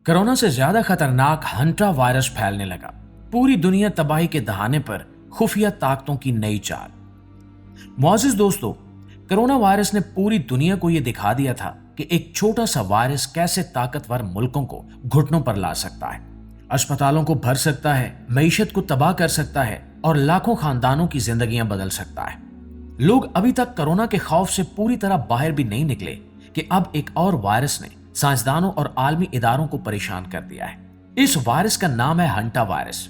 Corona से ज्यादा खतरनाक हंटा वायरस फैलने लगा। पूरी दुनिया तबाही के दहाने पर खुफिया ताकतों की नई चाल। मुआजिज दोस्तों, कोरोना वायरस ने पूरी दुनिया को यह दिखा दिया था कि एक छोटा सा वायरस कैसे ताकतवर मुल्कों को घुटनों पर ला सकता है, अस्पतालों को भर सकता है, मईशत को तबाह कर सकता है और लाखों खानदानों की जिंदगियां बदल सकता है। लोग अभी तक कोरोना के खौफ से पूरी तरह बाहर भी नहीं निकले कि अब एक और वायरस ने साइंसदानों और आलमी इदारों को परेशान कर दिया है। इस वायरस का नाम है हंटा वायरस।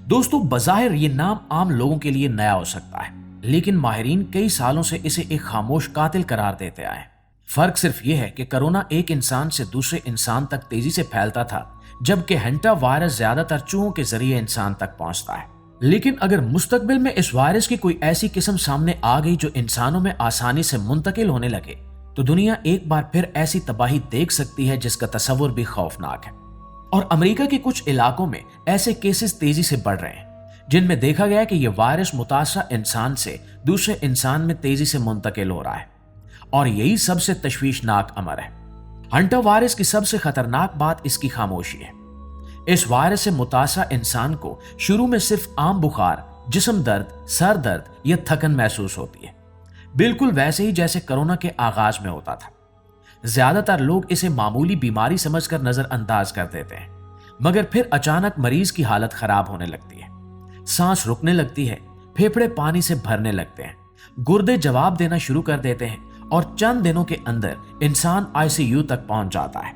दोस्तों, बज़ाहिर ये नाम आम लोगों के लिए नया हो सकता है, लेकिन माहिरीन कई सालों से इसे एक खामोश कातिल करार देते आए। फर्क सिर्फ ये है कि कोरोना एक इंसान से दूसरे इंसान तक तेजी से फैलता था, जबकि हंटा वायरस ज्यादातर चूहों के जरिए इंसान तक पहुंचता है। लेकिन अगर मुस्तकबिल में इस वायरस की कोई ऐसी किस्म सामने आ गई जो इंसानों में आसानी से मुंतकिल होने लगे, तो दुनिया एक बार फिर ऐसी तबाही देख सकती है जिसका तस्वुर भी खौफनाक है। और अमेरिका के कुछ इलाकों में ऐसे केसेस तेजी से बढ़ रहे हैं जिनमें देखा गया है कि यह वायरस मुतासरा इंसान से दूसरे इंसान में तेजी से मुंतकिल हो रहा है, और यही सबसे तशवीशनाक अमर है। हंटा वायरस की सबसे खतरनाक बात इसकी खामोशी है। इस वायरस से मुतासरा इंसान को शुरू में सिर्फ आम बुखार, जिस्म दर्द, सर दर्द या थकन महसूस होती है, बिल्कुल वैसे ही जैसे कोरोना के आगाज में होता था। ज्यादातर लोग इसे मामूली बीमारी समझकर नजरअंदाज कर देते हैं, मगर फिर अचानक मरीज की हालत खराब होने लगती है, सांस रुकने लगती है, फेफड़े पानी से भरने लगते हैं, गुर्दे जवाब देना शुरू कर देते हैं और चंद दिनों के अंदर इंसान आईसीयू तक पहुंच जाता है।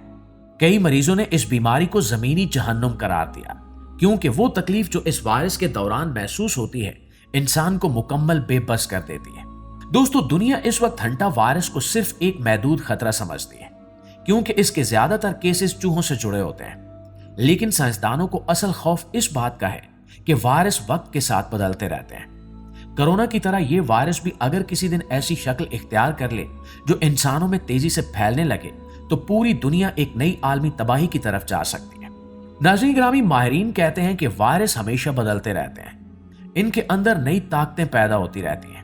कई मरीजों ने इस बीमारी को जमीनी जहन्नुम करार दिया, क्योंकि वो तकलीफ जो इस वायरस के दौरान महसूस होती है इंसान को मुकम्मल बेबस कर देती है। दोस्तों, दुनिया इस वक्त हंटा वायरस को सिर्फ एक महदूद खतरा समझती है, क्योंकि इसके ज्यादातर केसेस चूहों से जुड़े होते हैं। लेकिन साइंसदानों को असल खौफ इस बात का है कि वायरस वक्त के साथ बदलते रहते हैं। कोरोना की तरह ये वायरस भी अगर किसी दिन ऐसी शक्ल इख्तियार कर ले जो इंसानों में तेजी से फैलने लगे, तो पूरी दुनिया एक नई आलमी तबाही की तरफ जा सकती है। नाज़रीन गिरामी, माहिरीन कहते हैं कि वायरस हमेशा बदलते रहते हैं, इनके अंदर नई ताकतें पैदा होती रहती हैं।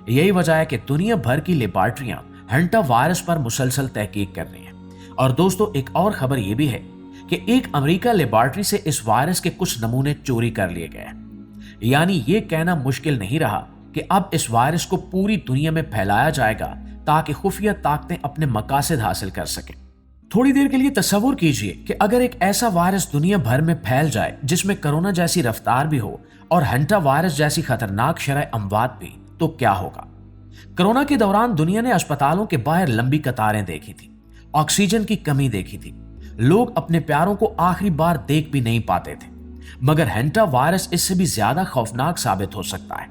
यही वजह है कि दुनिया भर की लेबॉर्ट्रियां हंटा वायरस पर मुसलसल तहकीक कर रही हैं। और दोस्तों, एक और खबर यह भी है कि एक अमेरिका लेबॉर्ट्री से इस वायरस के कुछ नमूने चोरी कर लिए गए हैं। यानी ये कहना मुश्किल नहीं रहा कि अब इस वायरस को पूरी दुनिया में फैलाया जाएगा ताकि खुफिया ताकतें अपने मकासद हासिल कर सकें। थोड़ी देर के लिए तसव्वुर कीजिए कि अगर एक ऐसा वायरस दुनिया भर में फैल जाए जिसमें कोरोना जैसी रफ्तार भी हो और हंटा वायरस जैसी खतरनाक शरह अमवात भी, तो क्या होगा। कोरोना के दौरान दुनिया ने अस्पतालों के बाहर लंबी कतारें देखी थी, ऑक्सीजन की कमी देखी थी, लोग अपने प्यारों को आखिरी बार देख भी नहीं पाते थे। मगर हंटा वायरस इससे भी ज्यादा खौफनाक साबित हो सकता है,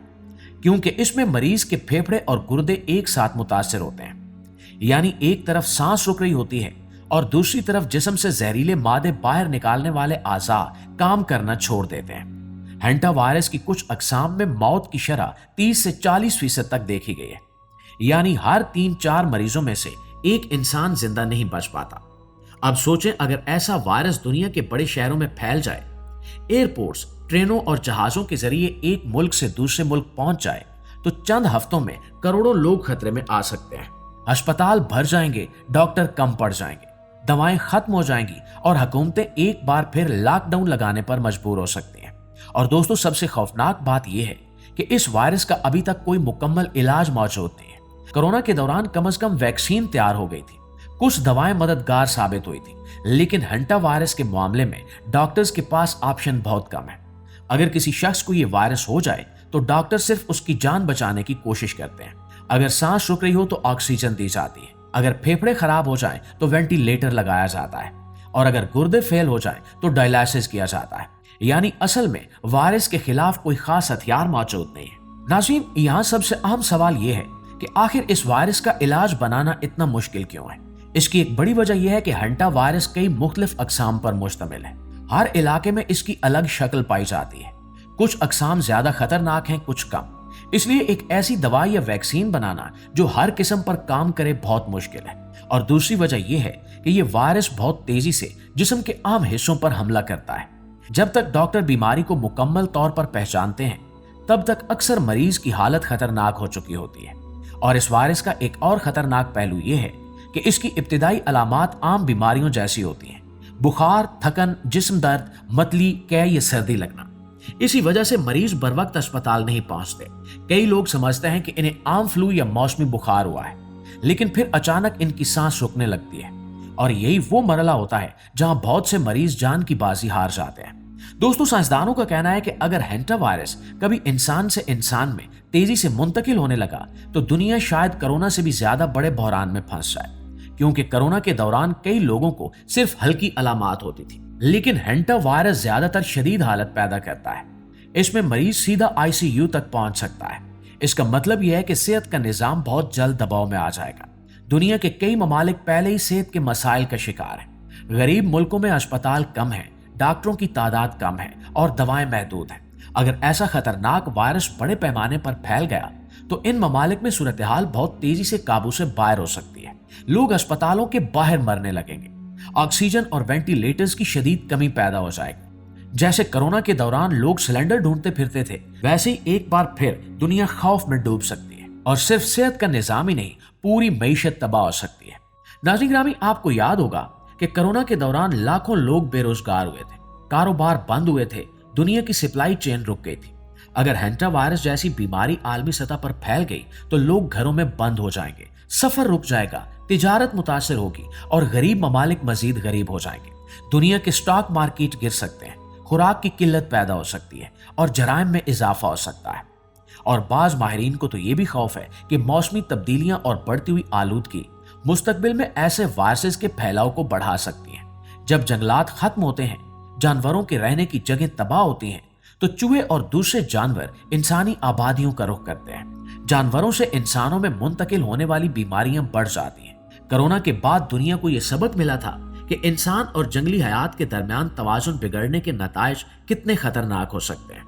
क्योंकि इसमें मरीज के फेफड़े और गुर्दे एक साथ मुतासिर होते हैं। यानी एक तरफ सांस रुक रही होती है और दूसरी तरफ जिस्म से जहरीले मादे बाहर निकालने वाले आज़ा काम करना छोड़ देते हैं। हंटा वायरस की कुछ अकसाम में मौत की शरह 30 से 40% तक देखी गई है। यानी हर 3-4 मरीजों में से एक इंसान जिंदा नहीं बच पाता। अब सोचें, अगर ऐसा वायरस दुनिया के बड़े शहरों में फैल जाए, एयरपोर्ट्स, ट्रेनों और जहाजों के जरिए एक मुल्क से दूसरे मुल्क पहुंच जाए, तो चंद हफ्तों में करोड़ों लोग खतरे में आ सकते हैं। अस्पताल भर जाएंगे, डॉक्टर कम पड़ जाएंगे, दवाएं खत्म हो जाएंगी और हुकूमतें एक बार फिर लॉकडाउन लगाने पर मजबूर हो सकती हैं। और दोस्तों, सबसे खौफनाक बात यह है कि इस वायरस का अभी तक कोई मुकम्मल इलाज मौजूद नहीं है। कोरोना के दौरान कम से कम वैक्सीन तैयार हो गई थी, कुछ दवाएं मददगार साबित हुई थी, लेकिन हंटा वायरस के मामले में डॉक्टर्स के पास ऑप्शन बहुत कम है। अगर किसी शख्स को यह वायरस हो जाए तो डॉक्टर सिर्फ उसकी जान बचाने की कोशिश करते हैं। अगर सांस रुक रही हो तो ऑक्सीजन दी जाती है, अगर फेफड़े खराब हो जाएं तो वेंटिलेटर लगाया जाता है, और अगर गुर्दे फेल हो जाएं तो डायलिसिस किया जाता है। यानी असल में वायरस के खिलाफ कोई खास हथियार मौजूद नहीं है। नाज़रीन, यहाँ सबसे अहम सवाल यह है कि आखिर इस वायरस का इलाज बनाना इतना मुश्किल क्यों है। इसकी एक बड़ी वजह यह है कि हंटा वायरस कई मुख्तलिफ अकसाम पर मुश्तमिल है। हर इलाके में इसकी अलग शक्ल पाई जाती है, कुछ अकसाम ज्यादा खतरनाक हैं, कुछ कम। इसलिए एक ऐसी दवाई या वैक्सीन बनाना जो हर किस्म पर काम करे बहुत मुश्किल है। और दूसरी वजह यह है कि यह वायरस बहुत तेजी से जिस्म के आम हिस्सों पर हमला करता है। जब तक डॉक्टर बीमारी को मुकम्मल तौर पर पहचानते हैं, तब तक अक्सर मरीज की हालत खतरनाक हो चुकी होती है। और इस वायरस का एक और खतरनाक पहलू यह है कि इसकी इब्तिदाई अलामात आम बीमारियों जैसी होती हैं, बुखार, थकन, जिस्म दर्द, मतली, कै या सर्दी लगना। इसी वजह से मरीज बर वक्त अस्पताल नहीं पहुंचते। कई लोग समझते हैं कि इन्हें आम फ्लू या मौसमी बुखार हुआ है, लेकिन फिर अचानक इनकी सांस रुकने लगती है और यही वो मरहला होता है जहां बहुत से मरीज जान की बाजी हार जाते हैं। दोस्तों, साइंसदानों का कहना है कि अगर हैंटा वायरस कभी इंसान से इंसान में तेजी से मुंतकिल होने लगा तो दुनिया शायद कोरोना से भी ज्यादा बड़े बहरान में फंस जाए, क्योंकि कोरोना के दौरान कई लोगों को सिर्फ हल्की अलामात होती थी, लेकिन हैंटा वायरस ज्यादातर शदीद हालत पैदा करता है। इसमें मरीज सीधा आईसीयू तक पहुंच सकता है। इसका मतलब यह है कि सेहत का निजाम बहुत जल्द दबाव में आ जाएगा। दुनिया के कई ममालिक पहले ही सेहत के मसाइल का शिकार हैं। गरीब मुल्कों में अस्पताल कम है, डॉक्टरों की तादाद कम है और दवाएं महदूद हैं। अगर ऐसा खतरनाक वायरस बड़े पैमाने पर फैल गया तो इन ममालिक में सूरत हाल बहुत तेजी से काबू से बाहर हो सकती है। लोग अस्पतालों के बाहर मरने लगेंगे, ऑक्सीजन और वेंटिलेटर्स की शदीद कमी पैदा हो जाएगी। जैसे कोरोना के दौरान लोग सिलेंडर ढूंढते फिरते थे, वैसे ही एक बार फिर दुनिया खौफ में डूब सकती है और सिर्फ सेहत का निजाम ही नहीं, पूरी मईशत तबाह हो सकती है। नाज़रीन ग्रामी, आपको याद होगा कि कोरोना के दौरान लाखों लोग बेरोजगार हुए थे, कारोबार बंद हुए थे, दुनिया की सप्लाई चेन रुक गई थी। अगर हैंटा वायरस जैसी बीमारी आलमी सतह पर फैल गई तो लोग घरों में बंद हो जाएंगे, सफर रुक जाएगा, तिजारत मुतासर होगी और गरीब ममालिक मजीद गरीब हो जाएंगे। दुनिया के स्टॉक मार्केट गिर सकते हैं, खुराक की किल्लत पैदा हो सकती है और जराइम में इजाफा हो सकता है। और बाज माहिरीन को तो ये भी खौफ है कि मौसमी तब्दीलियां और बढ़ती हुई आलूदगी मुस्तकबिल में ऐसे वायरसेस के फैलाव को बढ़ा सकती हैं। जब जंगलात खत्म होते हैं, जानवरों के रहने की जगह तबाह होती हैं, तो चूहे और दूसरे जानवर इंसानी आबादियों का रुख करते हैं। जानवरों से इंसानों में मुंतकिल होने वाली बीमारियां बढ़ जाती हैं। कोरोना के बाद दुनिया को यह सबक मिला था कि इंसान और जंगली हयात के दरमियान तवाजुन बिगड़ने के नताइज कितने खतरनाक हो सकते हैं।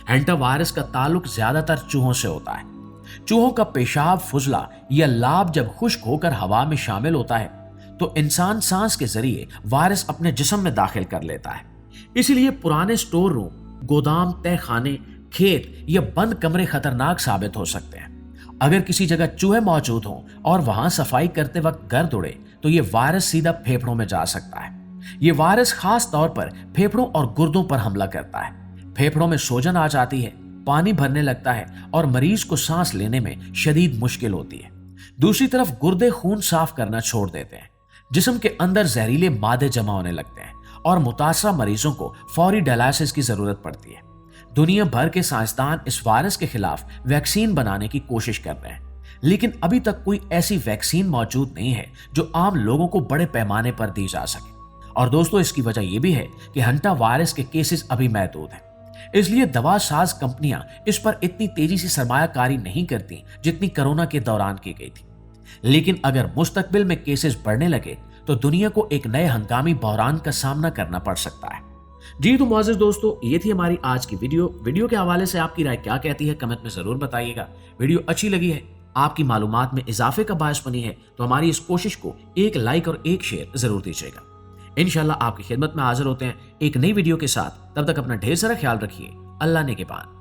हैंटा वायरस का ताल्लुक ज्यादातर चूहों से होता है। चूहों का पेशाब, फुजला या लाभ जब खुश्क होकर हवा में शामिल होता है तो इंसान सांस के जरिए वायरस अपने जिस्म में दाखिल कर लेता है। इसीलिए पुराने स्टोर रूम, गोदाम, तहखाने, खेत या बंद कमरे खतरनाक साबित हो सकते हैं। अगर किसी जगह चूहे मौजूद हों और वहां सफाई करते वक्त गर्द उड़े तो ये वायरस सीधा फेफड़ों में जा सकता है। ये वायरस खास तौर पर फेफड़ों और गुर्दों पर हमला करता है। फेफड़ों में सूजन आ जाती है, पानी भरने लगता है और मरीज को सांस लेने में शदीद मुश्किल होती है। दूसरी तरफ गुर्दे खून साफ करना छोड़ देते हैं, जिस्म के अंदर जहरीले मादे जमा होने लगते हैं और मुतासरा मरीजों को फौरी डायलिसिस की जरूरत पड़ती है। दुनिया भर के साइंसदान इस वायरस के खिलाफ वैक्सीन बनाने की कोशिश कर रहे हैं, लेकिन अभी तक कोई ऐसी वैक्सीन मौजूद नहीं है जो आम लोगों को बड़े पैमाने पर दी जा सके। और दोस्तों, इसकी वजह यह भी है कि हैंटा वायरस के केसेस अभी महदूद हैं, इसलिए दवा साज कंपनियां इस पर इतनी तेजी से सरमायाकारी नहीं करती जितनी कोरोना के दौरान की गई थी। लेकिन अगर मुस्तकबिल में केसेस बढ़ने लगे तो दुनिया को एक नए हंगामी बहरान का सामना करना पड़ सकता है। जी तो मुअज़्ज़िज़ दोस्तों, ये थी हमारी आज की वीडियो के हवाले से आपकी राय क्या कहती है कमेंट में जरूर बताइएगा। वीडियो अच्छी लगी है, आपकी मालूमात में इजाफे का बायस बनी है तो हमारी इस कोशिश को एक लाइक और एक शेयर जरूर दीजिएगा। इंशाल्लाह आपकी खिदमत में हाजिर होते हैं एक नई वीडियो के साथ। तब तक अपना ढेर सारा ख्याल रखिए। अल्लाह ने के बाद।